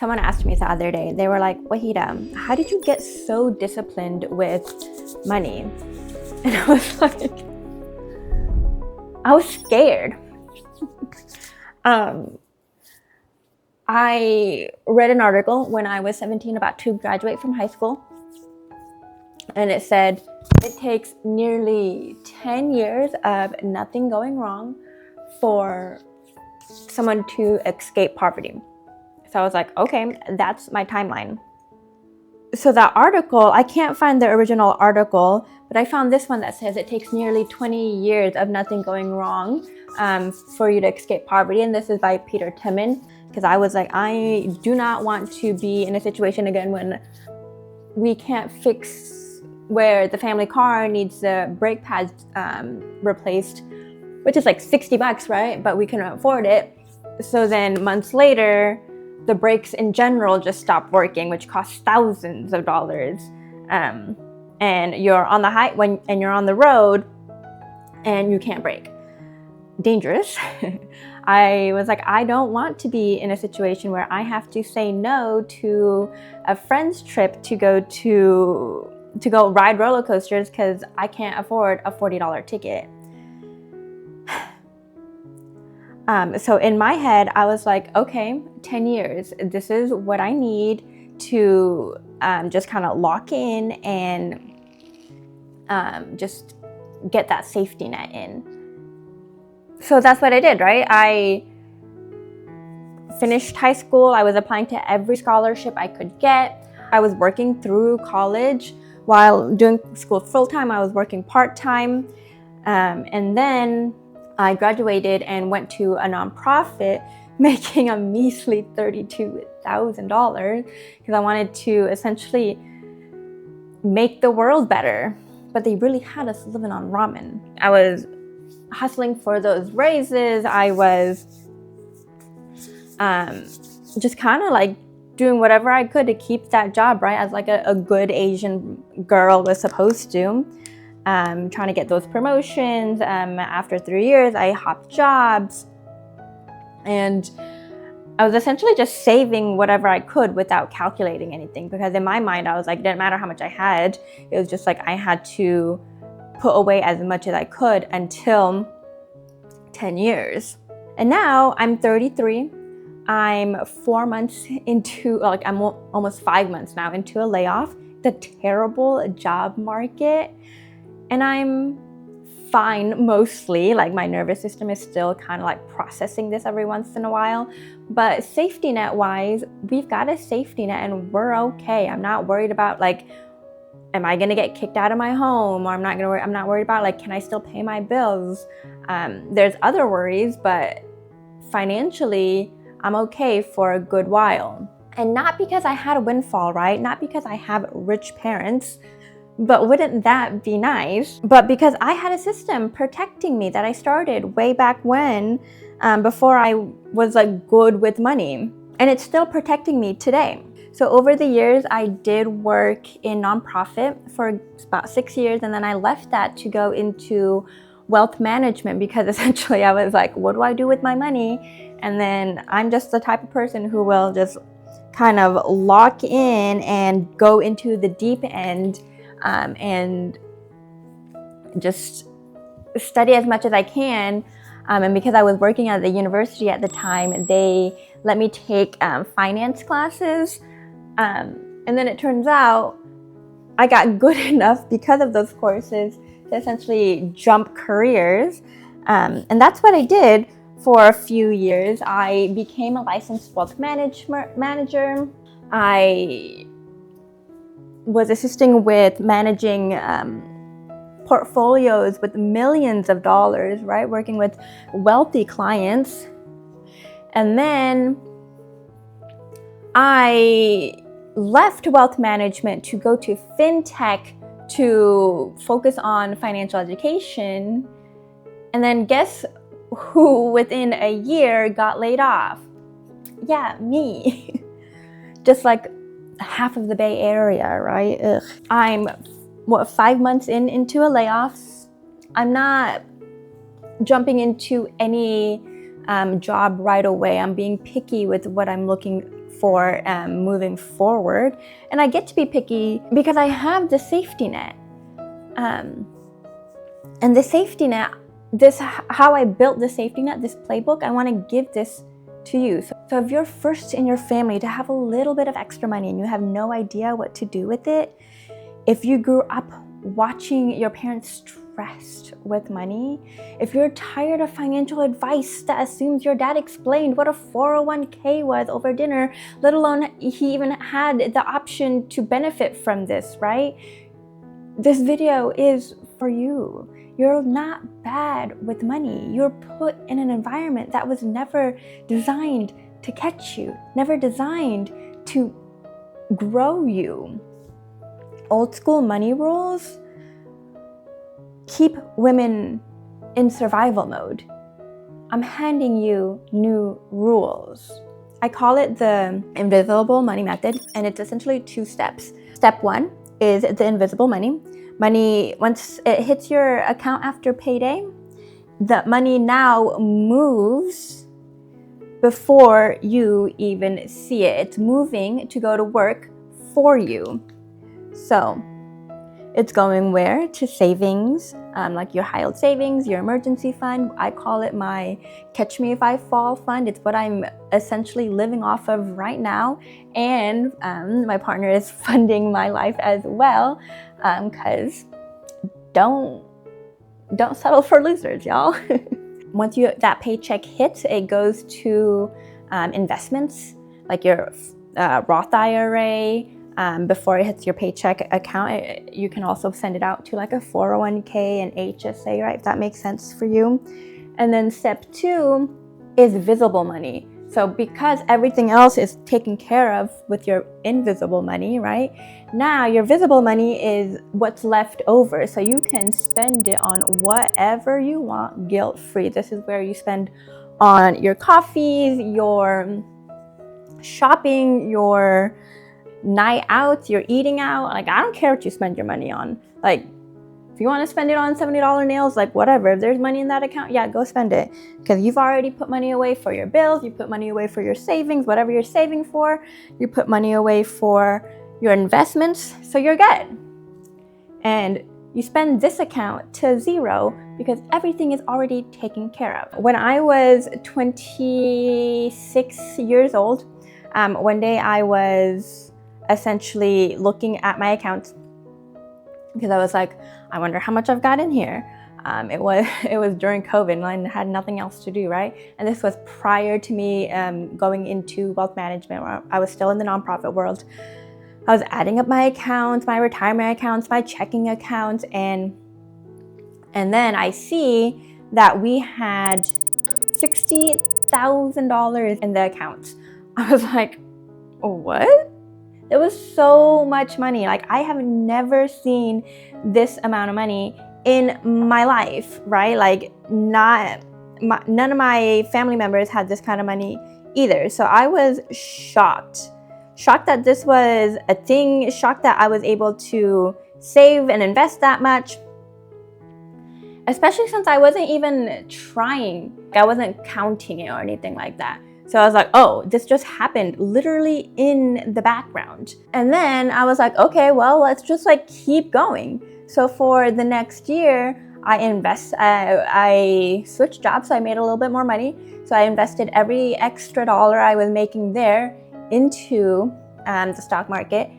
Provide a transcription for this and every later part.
Someone asked me the other day, they were like, Wahidah, how did you get so disciplined with money? And I was like, I was scared. I read an article when I was 17 about to graduate from high school. And it said it takes nearly 10 years of nothing going wrong for someone to escape poverty. So I was like, okay, that's my timeline. So that article, I can't find the original article, but I found this one that says it takes nearly 20 years of nothing going wrong for you to escape poverty. And this is by Peter Timmon, because I was like, I do not want to be in a situation again when we can't fix where the family car needs the brake pads replaced, which is like $60, right? But we can afford it. So then months later, the brakes in general just stop working, which costs thousands of dollars. And you're on the and you're on the road and you can't brake. Dangerous. I was like, I don't want to be in a situation where I have to say no to a friend's trip to go ride roller coasters because I can't afford a $40 ticket. So in my head, I was like, okay, 10 years. This is what I need to just kind of lock in and just get that safety net in. So that's what I did, right? I finished high school. I was applying to every scholarship I could get. I was working through college while doing school full-time. I was working part-time. And then I graduated and went to a nonprofit making a measly $32,000 because I wanted to essentially make the world better. But they really had us living on ramen. I was hustling for those raises. I was just kind of like doing whatever I could to keep that job, right? As like a good Asian girl was supposed to. Trying to get those promotions. After 3 years, I hopped jobs. And I was essentially just saving whatever I could without calculating anything. Because in my mind, I was like, it didn't matter how much I had. It was just like I had to put away as much as I could until 10 years. And now I'm 33. I'm 4 months into, like I'm almost 5 months now into a layoff. The terrible job market. And I'm fine mostly, like my nervous system is still kind of like processing this every once in a while. But safety net wise, we've got a safety net and we're okay. I'm not worried about like, am I gonna get kicked out of my home? Or I'm not worried about like, can I still pay my bills? There's other worries, but financially, I'm okay for a good while. And not because I had a windfall, right? Not because I have rich parents, but wouldn't that be nice? But because I had a system protecting me that I started way back when, before I was like good with money. And it's still protecting me today. So over the years, I did work in nonprofit for about 6 years. And then I left that to go into wealth management because essentially I was like, what do I do with my money? And then I'm just the type of person who will just kind of lock in and go into the deep end and just study as much as I can. And because I was working at the university at the time, they let me take finance classes. And then it turns out I got good enough because of those courses to essentially jump careers. And that's what I did for a few years. I became a licensed wealth manager. I was assisting with managing portfolios with millions of dollars, right? Working with wealthy clients. And then I left wealth management to go to fintech to focus on financial education. And then guess who within a year got laid off? Yeah, me. Just like half of the Bay Area, right? Ugh. I'm 5 months into a layoff. I'm not jumping into any job right away. I'm being picky with what I'm looking for moving forward. And I get to be picky because I have the safety net. And the safety net, how I built the safety net, this playbook, I want to give this to you. So if you're first in your family to have a little bit of extra money and you have no idea what to do with it, if you grew up watching your parents stressed with money, if you're tired of financial advice that assumes your dad explained what a 401k was over dinner, let alone he even had the option to benefit from this, right? This video is for you. You're not bad with money. You're put in an environment that was never designed to catch you, never designed to grow you. Old school money rules keep women in survival mode. I'm handing you new rules. I call it the invisible money method, and it's essentially 2 steps. Step 1 is the invisible money. Money, once it hits your account after payday, the money now moves before you even see it. It's moving to go to work for you. So it's going where? To savings, like your high yield savings, your emergency fund. I call it my catch me if I fall fund. It's what I'm essentially living off of right now. And my partner is funding my life as well, because don't settle for losers, y'all. Once that paycheck hits, it goes to investments like your Roth IRA. Before it hits your paycheck account, you can also send it out to like a 401k and HSA, right? If that makes sense for you. And then step 2 is visible money. So because everything else is taken care of with your invisible money, right? Now your visible money is what's left over. So you can spend it on whatever you want guilt-free. This is where you spend on your coffees, your shopping, your night out, your eating out. Like, I don't care what you spend your money on. Like, if you want to spend it on $70 nails, like whatever, if there's money in that account, yeah, go spend it, because you've already put money away for your bills, you put money away for your savings, whatever you're saving for, you put money away for your investments, so you're good. And you spend this account to 0 because everything is already taken care of. When I was 26 years old, one day I was essentially looking at my accounts, because I was like, I wonder how much I've got in here. It was during COVID and I had nothing else to do, right? And this was prior to me going into wealth management, where I was still in the nonprofit world. I was adding up my accounts, my retirement accounts, my checking accounts, and then I see that we had $60,000 in the accounts. I was like, what? It was so much money. Like, I have never seen this amount of money in my life, right? Like, none of my family members had this kind of money either. So I was shocked that this was a thing, shocked that I was able to save and invest that much, especially since I wasn't even trying. I wasn't counting it or anything like that. So I was like, oh, this just happened literally in the background. And then I was like, okay, well, let's just like keep going. So for the next year, I switched jobs, so I made a little bit more money. So I invested every extra dollar I was making there into the stock market.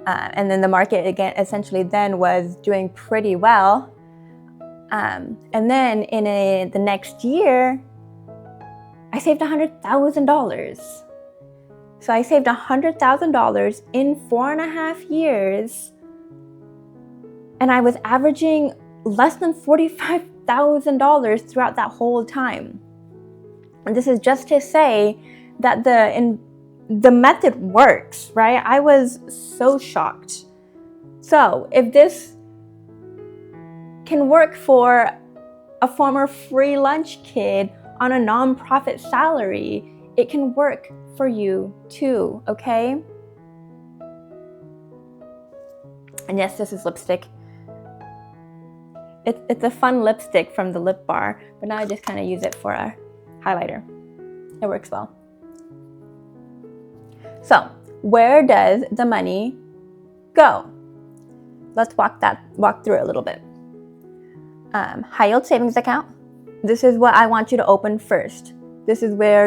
And then the market, again, essentially then was doing pretty well. And then in the next year, I saved $100,000. So I saved $100,000 in 4.5 years, and I was averaging less than $45,000 throughout that whole time. And this is just to say that the method works, right? I was so shocked. So if this can work for a former free lunch kid on a nonprofit salary, it can work for you too, okay? And yes, this is lipstick. It's a fun lipstick from the Lip Bar, but now I just kind of use it for a highlighter. It works well. So where does the money go? Let's walk through it a little bit. High yield savings account. This is what I want you to open first. This is where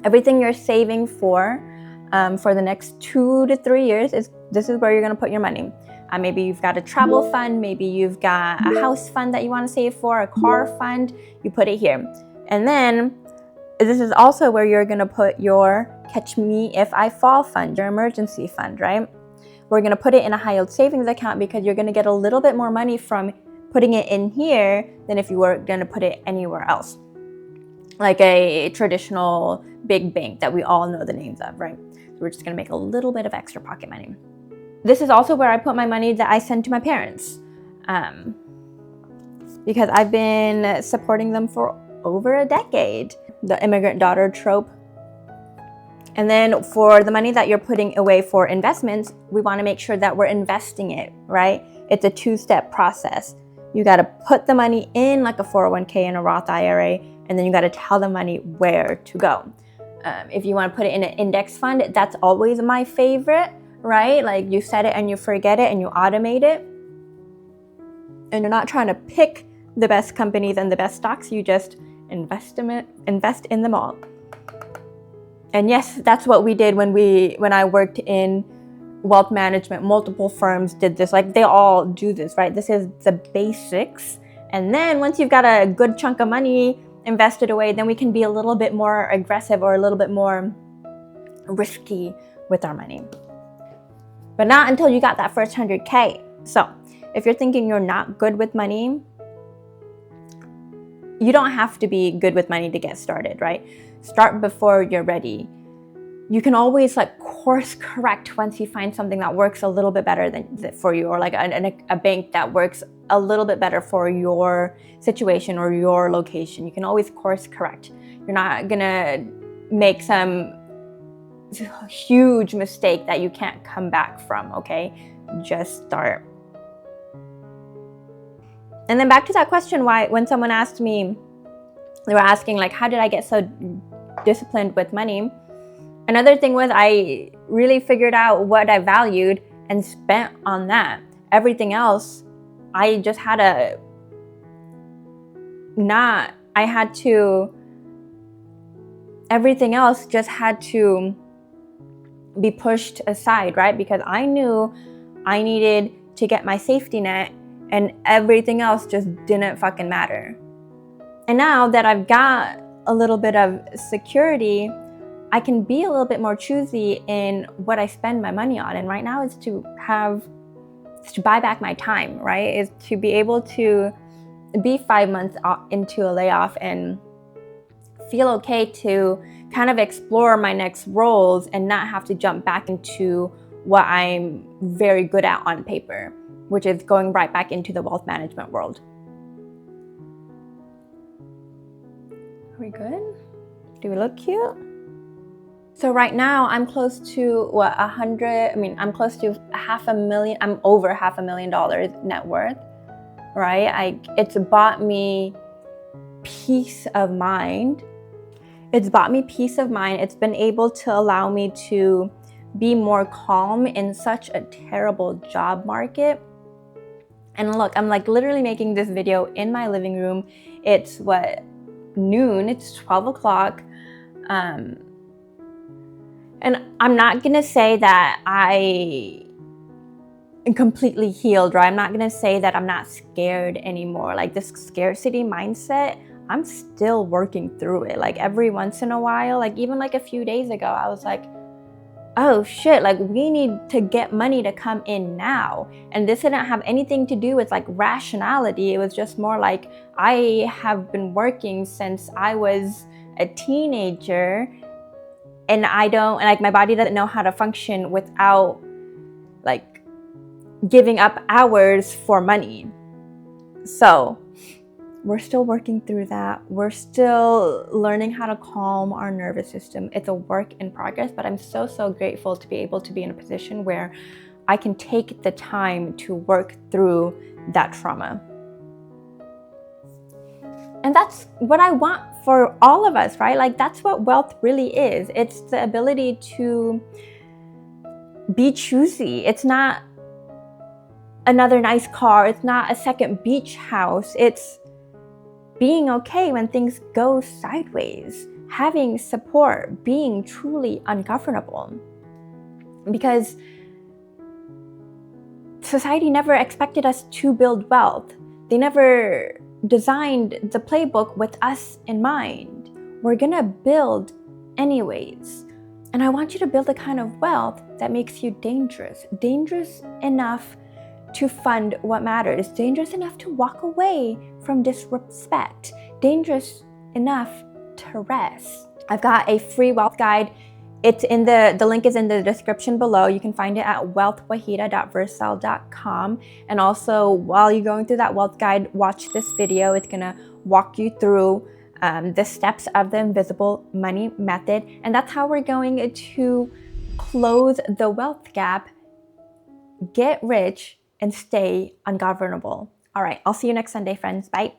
everything you're saving for the next 2 to 3 years this is where you're going to put your money. Maybe you've got a travel fund, maybe you've got a house fund that you want to save for, a car fund, you put it here. And then this is also where you're going to put your catch me if I fall fund, your emergency fund, right? We're going to put it in a high yield savings account because you're going to get a little bit more money from putting it in here than if you were going to put it anywhere else, like a traditional big bank that we all know the names of, right? So we're just going to make a little bit of extra pocket money. This is also where I put my money that I send to my parents, because I've been supporting them for over a decade. The immigrant daughter trope. And then for the money that you're putting away for investments, we want to make sure that we're investing it, right? It's a 2-step process. You got to put the money in like a 401k and a Roth IRA, and then you got to tell the money where to go. If you want to put it in an index fund, that's always my favorite, right? Like you set it and you forget it and you automate it. And you're not trying to pick the best companies and the best stocks, you just invest in them all. And yes, that's what we did when I worked in wealth management. Multiple firms did this. Like they all do this, right? This is the basics. And then once you've got a good chunk of money invested away, then we can be a little bit more aggressive or a little bit more risky with our money. But not until you got that first 100K. So if you're thinking you're not good with money, you don't have to be good with money to get started, right? Start before you're ready. You can always like course correct once you find something that works a little bit better for you, or like a bank that works a little bit better for your situation or your location. You can always course correct. You're not gonna make some huge mistake that you can't come back from, okay? Just start. And then back to that question, when someone asked me, they were asking like, how did I get so disciplined with money? Another thing was I really figured out what I valued and spent on that. Everything else, everything else just had to be pushed aside, right? Because I knew I needed to get my safety net and everything else just didn't fucking matter. And now that I've got a little bit of security, I can be a little bit more choosy in what I spend my money on. And right now it's to buy back my time, right? Is to be able to be 5 months into a layoff and feel okay to kind of explore my next roles and not have to jump back into what I'm very good at on paper, which is going right back into the wealth management world. Are we good? Do we look cute? So right now I'm close to I'm close to $500,000. I'm over $500,000 net worth, right? It's bought me peace of mind. It's been able to allow me to be more calm in such a terrible job market. And look, I'm like literally making this video in my living room. It's noon, it's 12 o'clock. And I'm not gonna say that I am completely healed, right? I'm not gonna say that I'm not scared anymore. Like this scarcity mindset, I'm still working through it. Like every once in a while, like even like a few days ago, I was like, oh shit, like we need to get money to come in now. And this didn't have anything to do with like rationality. It was just more like I have been working since I was a teenager, and my body doesn't know how to function without like giving up hours for money. So we're still working through that. We're still learning how to calm our nervous system. It's a work in progress, but I'm so, so grateful to be able to be in a position where I can take the time to work through that trauma. And that's what I want for all of us, right? Like that's what wealth really is. It's the ability to be choosy. It's not another nice car. It's not a second beach house. It's being okay when things go sideways, having support, being truly ungovernable. Because society never expected us to build wealth. They never designed the playbook with us in mind. We're gonna build anyways. And I want you to build a kind of wealth that makes you dangerous. Dangerous enough to fund what matters. Dangerous enough to walk away from disrespect. Dangerous enough to rest. I've got a free wealth guide. It's in the link is in the description below. You can find it at wealthwahidah.vercel.com. And also, while you're going through that wealth guide, watch this video. It's gonna walk you through the steps of the invisible money method. And that's how we're going to close the wealth gap, get rich, and stay ungovernable. All right, I'll see you next Sunday, friends. Bye.